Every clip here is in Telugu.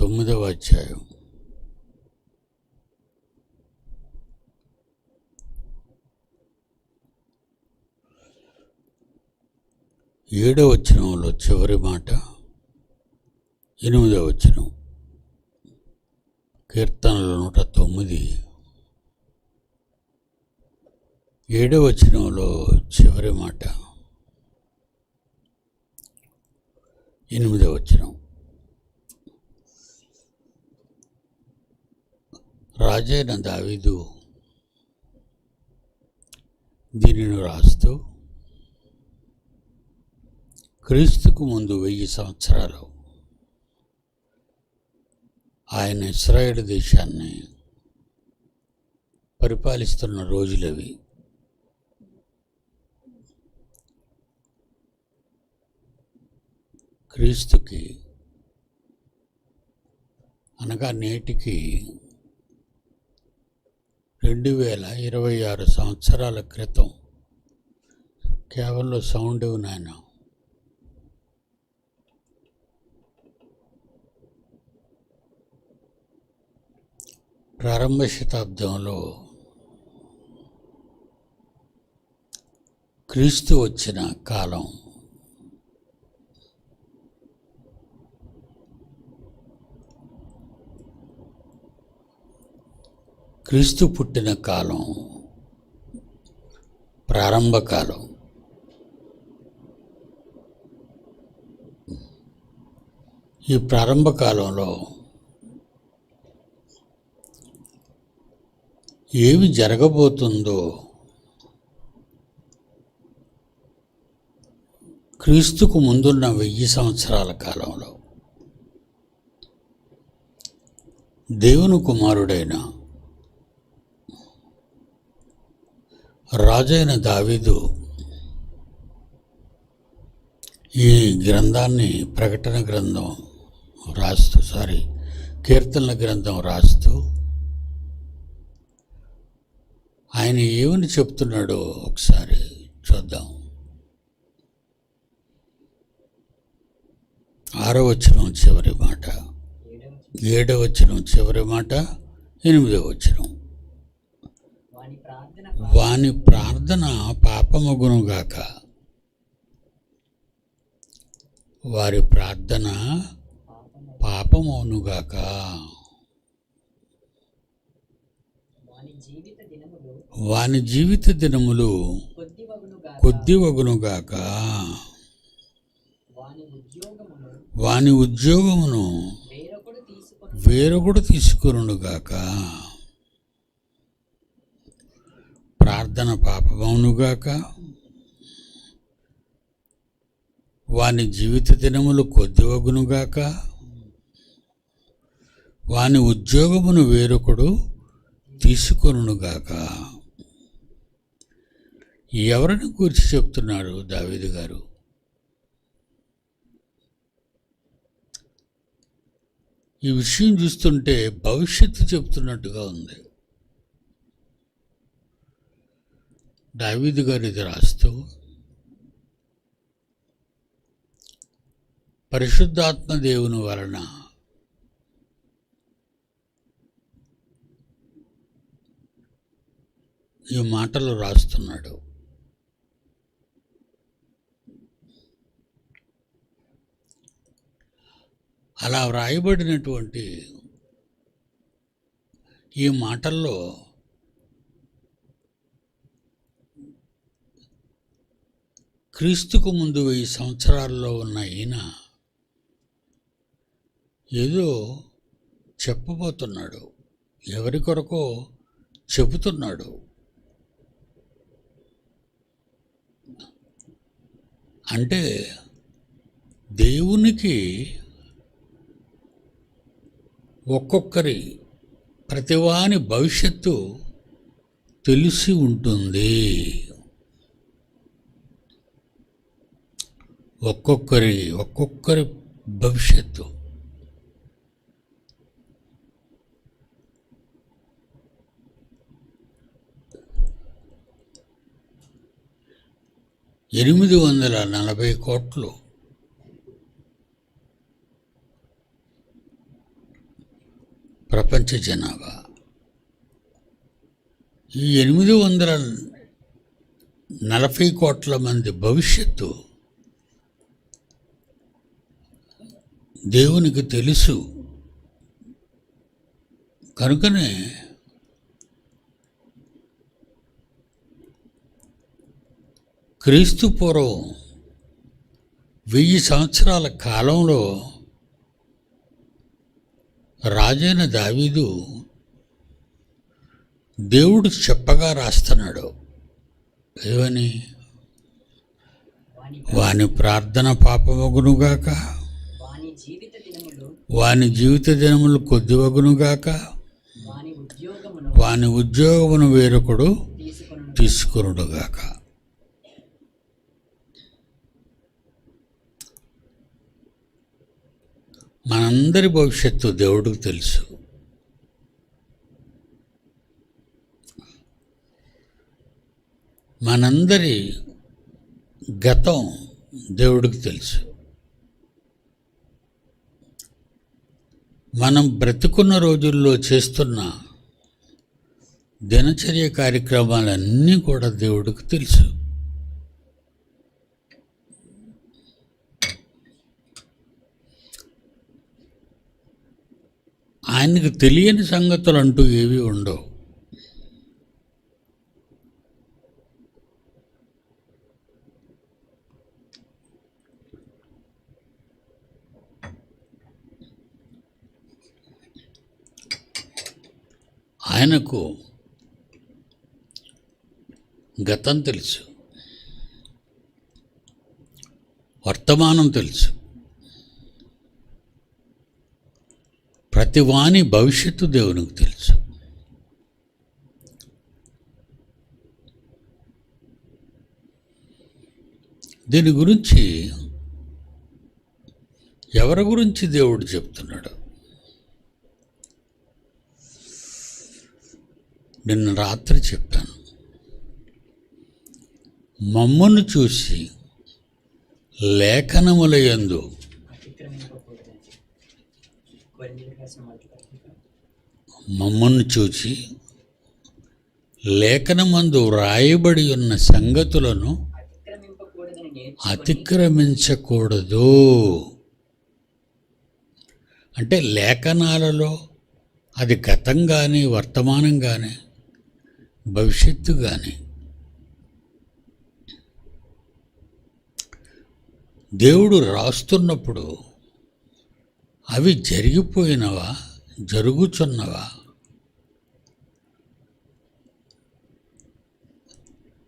9వ అధ్యాయం 7వ వచనంలో చివరి మాట, 8వ వచనం. కీర్తనలు 109 7వ వచనంలో చివరి మాట, 8వ వచనం. రాజైన దావీదు దీనిని రాస్తూ, క్రీస్తుకు ముందు 1000 సంవత్సరాలు ఆయన ఇశ్రాయేలు దేశాన్ని పరిపాలిస్తున్న రోజులవి. క్రీస్తుకి అనగా నేటికి 2026 సంవత్సరాల క్రితం. కేవలం సౌండ్ నాయన. ప్రారంభ శతాబ్దంలో క్రీస్తు వచ్చిన కాలం, క్రీస్తు పుట్టిన కాలం ప్రారంభ కాలం. ఈ ప్రారంభ కాలంలో ఏమి జరగబోతుందో క్రీస్తుకు ముందున్న 1000 సంవత్సరాల కాలంలో దేవుని కుమారుడైన రాజైన దావీదు ఈ గ్రంథాన్ని, ప్రకటన గ్రంథం రాస్తూ, కీర్తనల గ్రంథం రాస్తూ ఆయన ఏమని చెప్తున్నాడో ఒకసారి చూద్దాం. 6వ వచనం చివరి మాట, 7వ వచనం చివరి మాట, 8వ వచనం. వాని ప్రార్థన పాపమగునుగాక, వారి ప్రార్థన పాపమవునుగాక, వాని జీవిత దినములు కొద్దివగునుగాక, వాని ఉద్యోగమును వేరొకడు తీసుకొనుగాక. ప్రార్థన పాపమవునుగాక, వాని జీవిత దినములు కొద్దివగునుగాక, వాని ఉద్యోగమును వేరొకడు తీసుకొనుగాక. ఎవరిని గురించి చెప్తున్నాడు దావీదు గారు? ఈ విషయం చూస్తుంటే భవిష్యత్తు చెప్తున్నట్టుగా ఉంది. దావీదు గారు ఇది రాస్తూ, పరిశుద్ధాత్మ దేవుని వలన ఈ మాటలు రాస్తున్నాడు. అలా వ్రాయబడినటువంటి ఈ మాటల్లో క్రీస్తుకు ముందు 1000 సంవత్సరాల్లో ఉన్న ఈయన ఏదో చెప్పబోతున్నాడు, ఎవరి కొరకో చెబుతున్నాడు. అంటే దేవునికి ఒక్కొక్కరి ప్రతివాని భవిష్యత్తు తెలిసి ఉంటుంది. ఒక్కొక్కరి భవిష్యత్తు. $840 కోట్లు ప్రపంచ జనాభా. ఈ 840 కోట్ల మంది భవిష్యత్తు దేవునికి తెలుసు. కనుకనే క్రీస్తు పూర్వం 1000 సంవత్సరాల కాలంలో రాజైన దావీదు దేవుడు చెప్పగా రాస్తున్నాడు. ఏమని? వాని ప్రార్థన పాపమగునుగాక, వాని జీవిత దినములు కొద్దివగునుగాక, వాని ఉద్యోగమును వేరొకడు తీసుకొనుడుగాక. మనందరి భవిష్యత్తు దేవుడికి తెలుసు. మనందరి గతం దేవుడికి తెలుసు. మనం బ్రతుకున్న రోజుల్లో చేస్తున్న దినచర్య కార్యక్రమాలన్నీ కూడా దేవుడికి తెలుసు. ఆయనకు తెలియని సంగతులు అంటూ ఏవి ఉండవు. ఆయనకు గతం తెలుసు, వర్తమానం తెలుసు, ప్రతి వాని భవిష్యత్తు దేవునికి తెలుసు. దీని గురించి ఎవరి గురించి దేవుడు చెప్తున్నాడు? నిన్న రాత్రి చెప్పాను. మమ్మను చూసి లేఖనములయందు మమ్మను చూచి లేఖనమందు వ్రాయబడి ఉన్న సంగతులను అతిక్రమించకూడదు. అంటే లేఖనాలలో అది గతం కానీ, వర్తమానం కానీ, భవిష్యత్తు కానీ దేవుడు రాస్తున్నప్పుడు అవి జరిగిపోయినవా, జరుగుచున్నవా,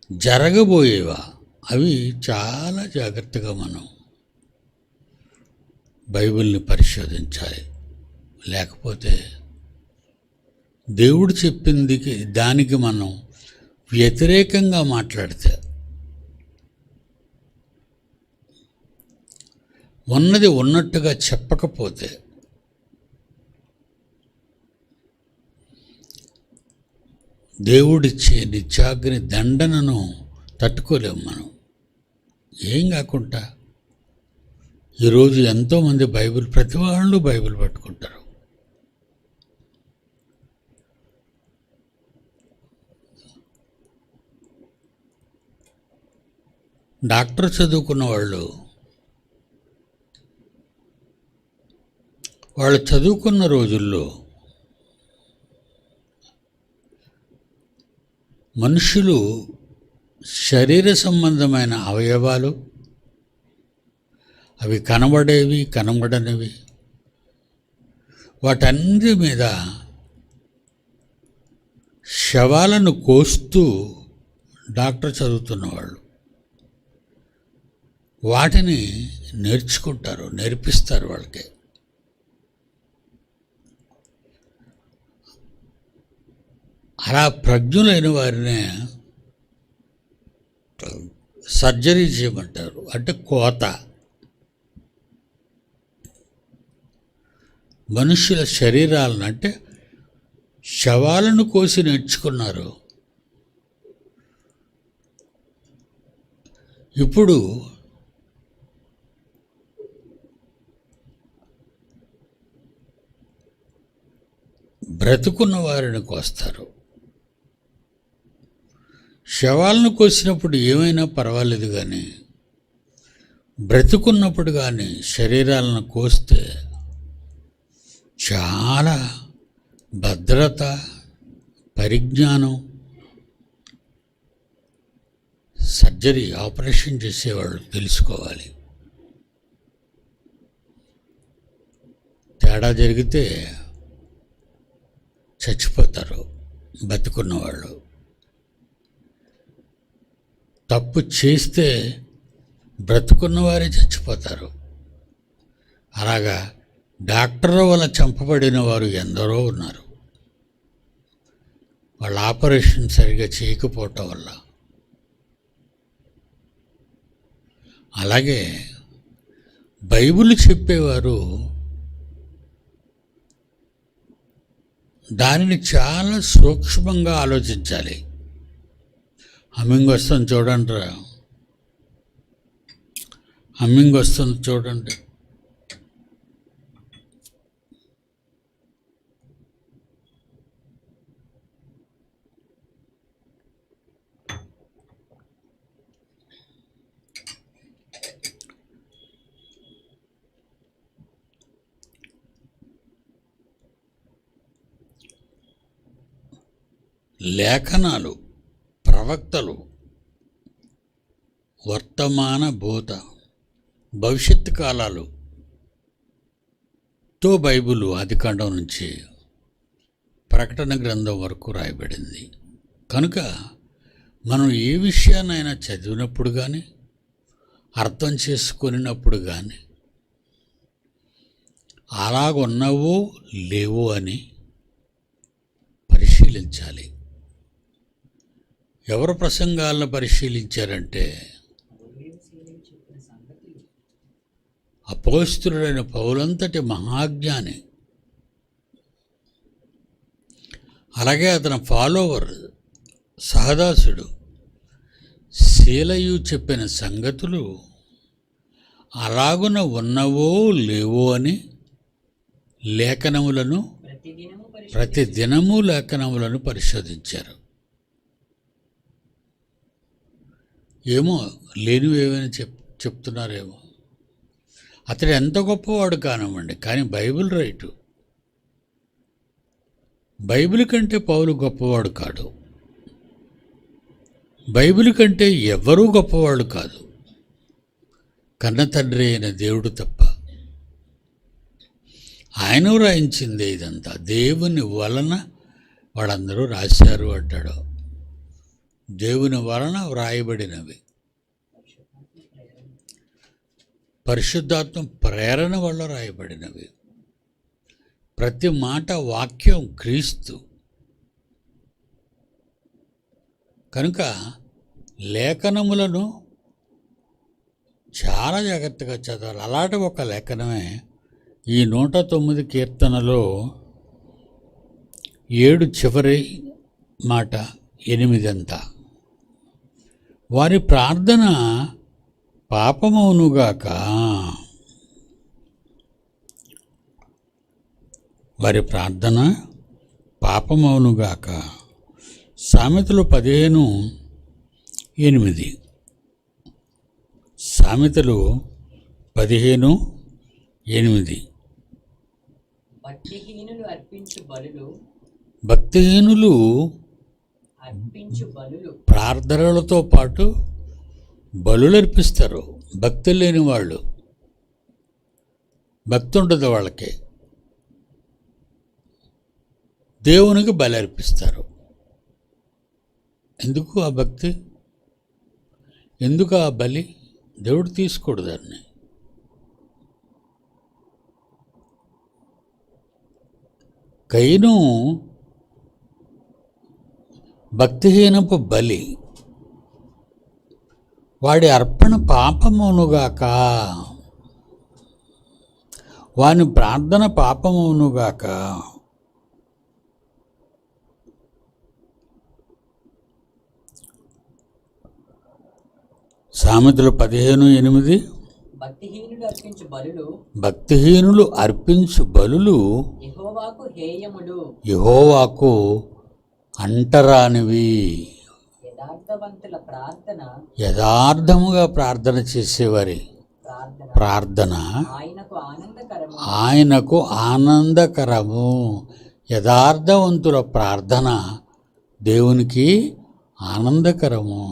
జరగబోయేవా, అవి చాలా జాగ్రత్తగా మనం బైబిల్ని పరిశోధించాలి. లేకపోతే దేవుడు చెప్పింది దానికి మనం వ్యతిరేకంగా మాట్లాడితే, ఉన్నది ఉన్నట్టుగా చెప్పకపోతే దేవుడిచ్చే నిత్యాగ్ని దండనను తట్టుకోలేము మనం. ఏం కాకుండా ఈరోజు ఎంతోమంది ప్రతి వాళ్ళు బైబిల్ పట్టుకుంటారు. డాక్టర్ చదువుకున్న వాళ్ళు చదువుకున్న రోజుల్లో మనుషులు శరీర సంబంధమైన అవయవాలు, అవి కనబడేవి, కనబడనివి, వాటన్నిటి మీద శవాలను కోస్తూ డాక్టర్ చదువుతున్నవాళ్ళు వాటిని నేర్చుకుంటారు, నేర్పిస్తారు వాళ్ళకి. అలా ప్రజ్ఞులైన వారినే సర్జరీ చేయమంటారు. అంటే కోత. మనుష్యుల శరీరాలను, అంటే శవాలను కోసి నేర్చుకున్నారు. ఇప్పుడు బ్రతుకున్న వారిని కోస్తారు. శవాలను కోసినప్పుడు ఏమైనా పర్వాలేదు, కానీ బ్రతుకున్నప్పుడు కానీ శరీరాలను కోస్తే చాలా భద్రత, పరిజ్ఞానం, సర్జరీ, ఆపరేషన్ చేసేవాళ్ళు తెలుసుకోవాలి. తేడా జరిగితే చచ్చిపోతారు బతుకున్నవాళ్ళు. తప్పు చేస్తే బ్రతుకున్నవారే చచ్చిపోతారు. అలాగా డాక్టర్ల వల్ల చంపబడిన వారు ఎందరో ఉన్నారు, వాళ్ళ ఆపరేషన్ సరిగా చేయకపోవటం వల్ల. అలాగే బైబిల్ చెప్పేవారు దానిని చాలా సూక్ష్మంగా ఆలోచించాలి. హమ్మింగ్ వస్తుంది చూడండి, హమ్మింగ్ వస్తుంది చూడండి. లేఖనాలు, ప్రవక్తలు, వర్తమాన భూత భవిష్యత్తు కాలాలుతో బైబిల్ ఆదికాండం నుంచి ప్రకటన గ్రంథం వరకు రాయబడింది. కనుక మనం ఏ విషయాన్నైనా చదివినప్పుడు కానీ అర్థం చేసుకున్నప్పుడు కానీ అలాగున్నవో లేవో అని పరిశీలించాలి. ఎవరు ప్రసంగాలను పరిశీలించారంటే అపోస్తలుడైన పౌలంతటి మహాజ్ఞాని, అలాగే అతని ఫాలోవర్ సహదాసుడు శీలయు చెప్పిన సంగతులు అలాగున ఉన్నవో లేవో అని లేఖనములను ప్రతిదినము లేఖనములను పరిశోధించారు. ఏమో లేనివేమైనా చెప్తున్నారేమో. అతడు ఎంత గొప్పవాడు కానివ్వండి, కానీ బైబిల్ రైటు. బైబిల్ కంటే పౌలు గొప్పవాడు కాడు, బైబిల్ కంటే ఎవ్వరూ గొప్పవాడు కాదు, కన్న తండ్రి అయిన దేవుడు తప్ప. ఆయన రాయించిందే ఇదంతా, దేవుని వలన వాళ్ళందరూ రాశారు అంటాడు. దేవుని వలన వ్రాయబడినవి, పరిశుద్ధాత్మ ప్రేరణ వల్ల రాయబడినవి. ప్రతి మాట వాక్యం క్రీస్తు. కనుక లేఖనములను చాలా జాగ్రత్తగా చదవాలి. అలాంటి ఒక లేఖనమే ఈ 109 కీర్తనలో 7 చివరి మాట 8 అంతా. వారి ప్రార్థన పాపమవునుగాక, వారి ప్రార్థన పాపమవునుగాక. సామెతలు 15:8. సామెతలు 15:8. భక్తిహీనులు ప్రార్థనలతో పాటు బలులు అర్పిస్తారు. భక్తి లేని వాళ్ళు, భక్తి ఉండదు వాళ్ళకి, దేవునికి బలి అర్పిస్తారు. ఎందుకు ఆ భక్తి, ఎందుకు ఆ బలి? దేవుడు తీసుకోడు దాన్ని. కయీను భక్తిహీనపు బలి, వాడి అర్పణ పాపమవునుగాక, వాని ప్రార్థన పాపమవునుగాక. సామెతలు 15:8. భక్తిహీనుడు అర్పించు బలులు భక్తిహీనులు అర్పించు బలులు యెహోవాకు హేయములు. యెహోవాకు అంటరానివి. యథార్థవంతుల ప్రార్థన యథార్థముగా ప్రార్థన చేసేవారి ప్రార్థన ఆయనకు ఆనందకరము. ఆయనకు ఆనందకరము. యథార్థవంతుల ప్రార్థన దేవునికి ఆనందకరము.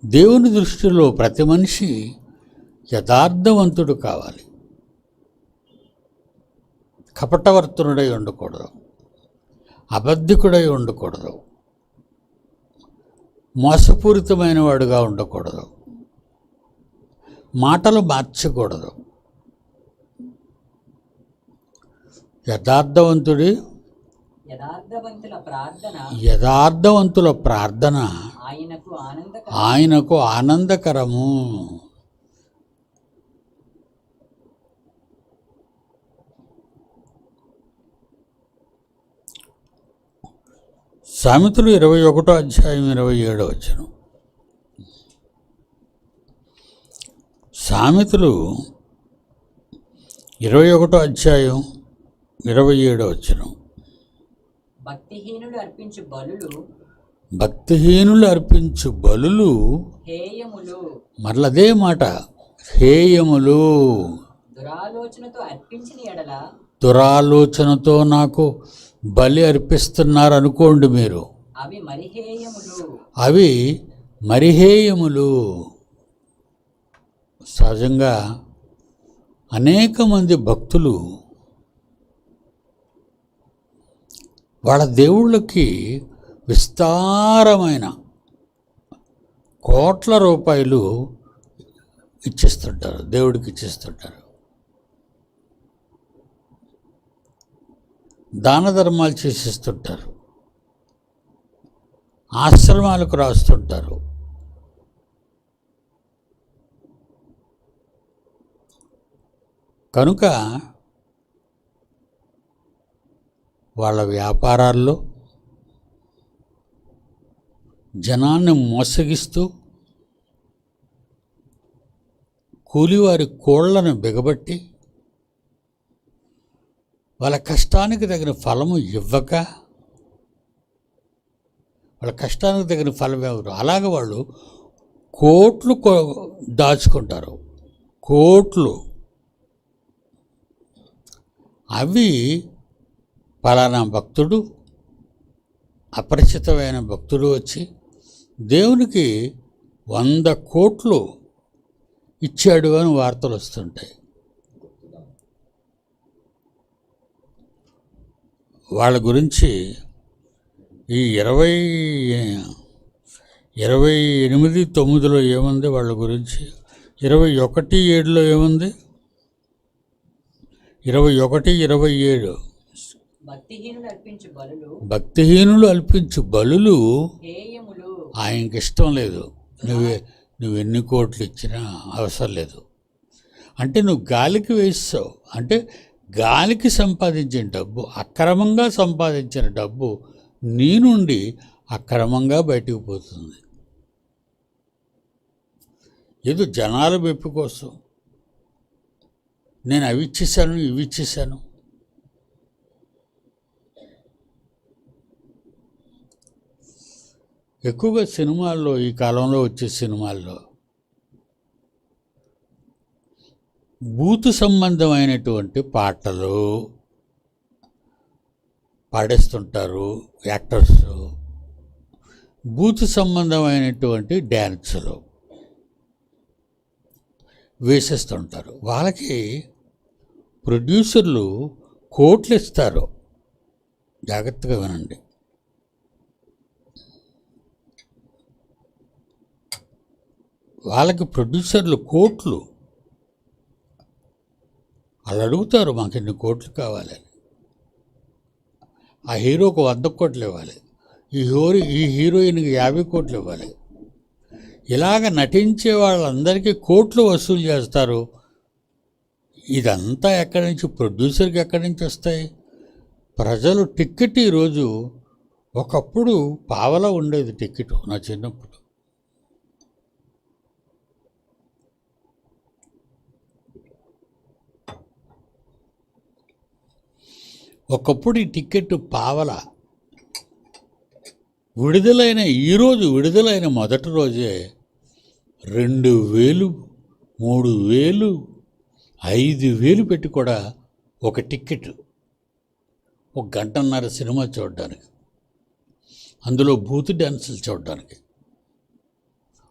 దేవుని దృష్టిలో ప్రతి మనిషి యథార్థవంతుడు కావాలి. కపటవర్తనుడై ఉండకూడదు, అబద్ధికుడై ఉండకూడదు, మోసపూరితమైన వాడుగా ఉండకూడదు, మాటలు మార్చకూడదు. యథార్థవంతుల ప్రార్థన ఆయనకు ఆనందకరము. సామెతలు 21వ అధ్యాయం 27వ వచనం. సామెతలు 21వ అధ్యాయం 27వ వచనం. భక్తిహీనులు అర్పించు బలులు హేయములు. మరలదే మాట, హేయములు. దురాలోచనతో నాకు బలి అర్పిస్తున్నారు అనుకోండి మీరు, అవి మరిహేయములు. సహజంగా అనేక మంది భక్తులు వాళ్ళ దేవుళ్ళకి విస్తారమైన కోట్ల రూపాయలు ఇచ్చేస్తుంటారు, దేవుడికి ఇచ్చేస్తుంటారు. దాన ధర్మాలు చేసేస్తుంటారు, ఆశ్రమాలకు రాస్తుంటారు. కనుక వాళ్ళ వ్యాపారాల్లో జనాన్ని మోసగిస్తూ కూలివారి కోళ్లను బిగబట్టి వాళ్ళ కష్టానికి తగిన ఫలము ఇవ్వక, వాళ్ళ కష్టానికి తగిన ఫలం ఎవరు, అలాగే వాళ్ళు కోట్లు దాచుకుంటారు, కోట్లు. అవి పలానా భక్తుడు, అపరిచితమైన భక్తుడు వచ్చి దేవునికి 100 కోట్లు ఇచ్చాడు అని వార్తలు వస్తుంటాయి. వాళ్ళ గురించి ఈ 28:9 ఏముంది వాళ్ళ గురించి, 21:7 ఏముంది, 21:27 భక్తిహీనులు అర్పించు బలులు ఆయనకి ఇష్టం లేదు. నువ్వు ఎన్ని కోట్లు ఇచ్చినా అవసరం లేదు. అంటే నువ్వు గాలికి వేస్తావు. అంటే గాలికి సంపాదించిన డబ్బు, అక్రమంగా సంపాదించిన డబ్బు నీ నుండి అక్రమంగా బయటికి పోతుంది. ఏదో జనాల మెప్పు కోసం నేను అవి ఇచ్చేసాను, ఇవి ఇచ్చేసాను. ఎక్కువగా సినిమాల్లో, ఈ కాలంలో వచ్చే సినిమాల్లో బూతు సంబంధమైనటువంటి పాటలు పాడేస్తుంటారు యాక్టర్స్, బూతు సంబంధమైనటువంటి డ్యాన్సులు వేసేస్తుంటారు. వాళ్ళకి ప్రొడ్యూసర్లు కోట్లు ఇస్తారు. జాగ్రత్తగా వినండి. వాళ్ళకి ప్రొడ్యూసర్లు కోట్లు, వాళ్ళు అడుగుతారు మాకు ఎన్ని కోట్లు కావాలని. ఆ హీరోకు 100 కోట్లు ఇవ్వాలి, ఈ హీరోయిన్కి 50 కోట్లు ఇవ్వాలి. ఇలాగ నటించే వాళ్ళందరికీ కోట్లు వసూలు చేస్తారు. ఇదంతా ఎక్కడి నుంచి, ప్రొడ్యూసర్కి ఎక్కడి నుంచి వస్తాయి? ప్రజలు టిక్కెట్ ఈరోజు, ఒకప్పుడు పావలా ఉండేది టిక్కెట్ నా చిన్నప్పుడు. ఒకప్పుడు ఈ టికెట్ పావల. విడుదలైన మొదటి రోజే 2,000, 3,000, 5,000 పెట్టి కూడా ఒక టికెట్, 1 గంటన్నర సినిమా చూడడానికి, అందులో బూతు డ్యాన్సులు చూడడానికి,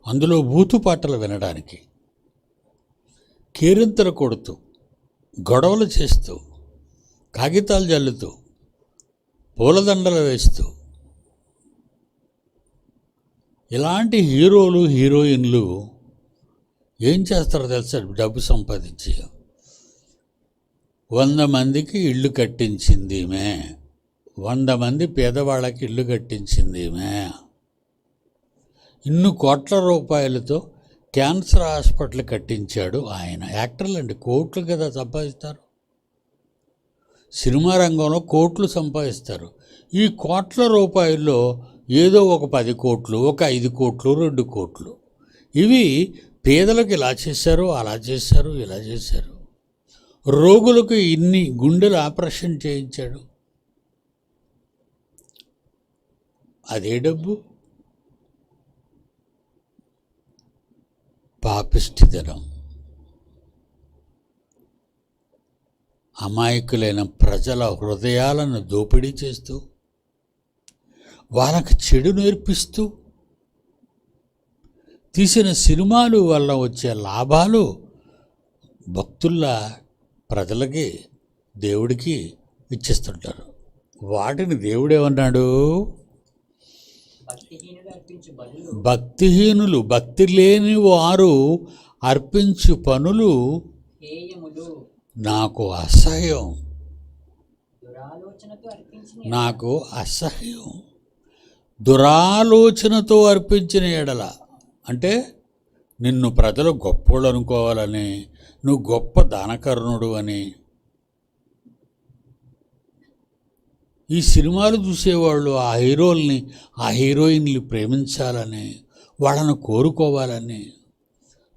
అందులో బూతు పాటలు వినడానికి, కేరింతలు కొడుతూ, గొడవలు చేస్తూ, కాగితాలు జల్లుతూ, పూలదండలు వేస్తూ, ఇలాంటి హీరోలు హీరోయిన్లు ఏం చేస్తారో తెలుసా? డబ్బు సంపాదించి 100 మందికి ఇల్లు కట్టించింది ఈమె, 100 మంది పేదవాళ్ళకి ఇల్లు కట్టించింది ఈమె, ఇన్ని కోట్ల రూపాయలతో క్యాన్సర్ హాస్పిటల్ కట్టించాడు ఆయన. యాక్టర్లు అండి, కోట్లు కదా సంపాదిస్తారు. సినిమా రంగంలో కోట్లు సంపాదిస్తారు. ఈ కోట్ల రూపాయల్లో ఏదో ఒక 10 కోట్లు, ఒక 5 కోట్లు, 2 కోట్లు, ఇవి పేదలకు ఇలా చేశారు, అలా చేశారు, ఇలా చేశారు. రోగులకు ఇన్ని గుండెలు ఆపరేషన్ చేయించాడు. అదే డబ్బు పాపిష్టిదనం. అమాయకులైన ప్రజల హృదయాలను దోపిడీ చేస్తూ, వాళ్ళకి చెడు నేర్పిస్తూ, తీసిన సినిమాలు వల్ల వచ్చే లాభాలు భక్తుల్లా ప్రజలకి, దేవుడికి ఇచ్చేస్తుంటారు. వాటిని దేవుడేమన్నాడు? భక్తిహీనులు, భక్తి లేని వారు అర్పించు పనులు నాకు అసహ్యం, నాకు అసహ్యం. దురాలోచనతో అర్పించిన ఎడల అంటే నిన్ను ప్రజలు గొప్పోళ్ళు అనుకోవాలని, నువ్వు గొప్ప దానకరుణుడు అని, ఈ సినిమాలు చూసేవాళ్ళు ఆ హీరోల్ని, ఆ హీరోయిన్లు ప్రేమించాలని, వాళ్ళను కోరుకోవాలని,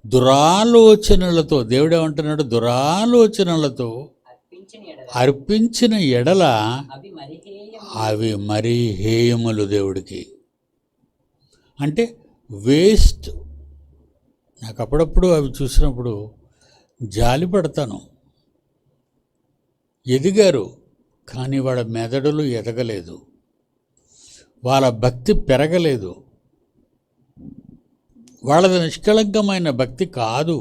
దురాలోచనలతో, దేవుడేమంటున్నాడు? దురాలోచనలతో అర్పించిన ఎడల అవి మరీ హేయములు దేవుడికి. అంటే వేస్ట్. నాకు అప్పుడప్పుడు అవి చూసినప్పుడు జాలి పడతాను. ఎదిగారు కానీ వాళ్ళ మెదడులు ఎదగలేదు, వాళ్ళ భక్తి పెరగలేదు, వాళ్ళది నిష్కళంకమైన భక్తి కాదు.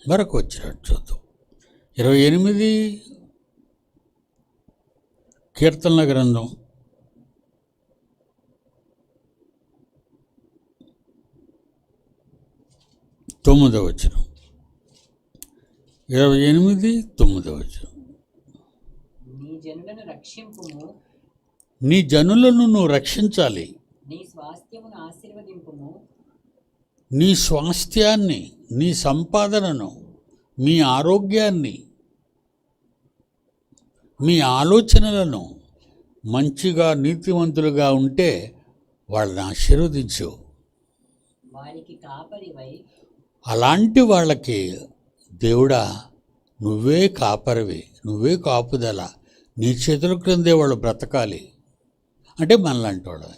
మరొక వచ్చినట్టు చూద్దాం. 28 కీర్తనల గ్రంథం 9వ వచనం. 28, 9వ వచనం. నీ జనులను నువ్వు రక్షించాలి, నీ స్వాస్థ్యాన్ని, నీ సంపాదనను, మీ ఆరోగ్యాన్ని, మీ ఆలోచనలను మంచిగా నీతివంతులుగా ఉంటే వాళ్ళని ఆశీర్వదించు. అలాంటి వాళ్ళకి దేవుడా నువ్వే కాపరివి, నువ్వే కాపుదల, నీ చేతుల క్రిందే వాళ్ళు బ్రతకాలి. అంటే మనలాంటి వాళ్ళు.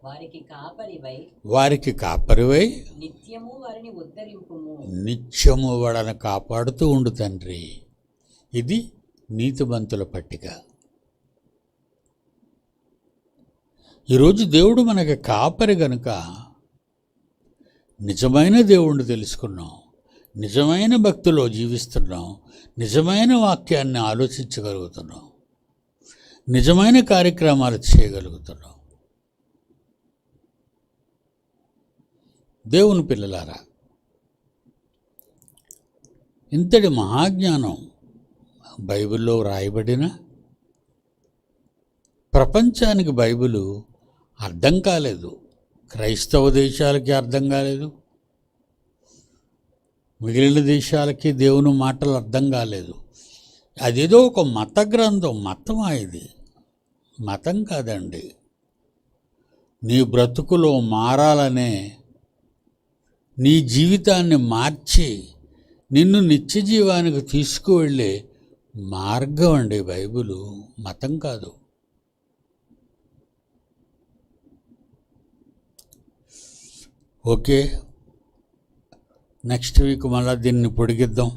వారికి కాపరివై నిత్యము వాళ్ళని కాపాడుతూ ఉండు తండ్రి. ఇది నీతిమంతుల పట్టిక. ఈరోజు దేవుడు మనకి కాపరి గనుక నిజమైన దేవుణ్ణి తెలుసుకున్నాం, నిజమైన భక్తిలో జీవిస్తున్నాం, నిజమైన వాక్యాన్ని ఆలోచించగలుగుతున్నాం, నిజమైన కార్యక్రమాలు చేయగలుగుతున్నాం. దేవుని పిల్లలారా, ఇంతటి మహాజ్ఞానం బైబిల్లో రాయబడిన ప్రపంచానికి బైబిలు అర్థం కాలేదు. క్రైస్తవ దేశాలకి అర్థం కాలేదు, మిగిలిన దేశాలకి దేవుని మాటలు అర్థం కాలేదు. అదేదో ఒక మత గ్రంథం. మతమా ఇది? మతం కాదండి. నీ బ్రతుకులో మారాలనే నీ జీవితాన్ని మార్చి నిన్ను నిత్య జీవానికి తీసుకువెళ్ళే మార్గం అండి బైబిలు, మతం కాదు. ఓకే, నెక్స్ట్ వీక్ మళ్ళీ దీన్ని పొడిగిద్దాం.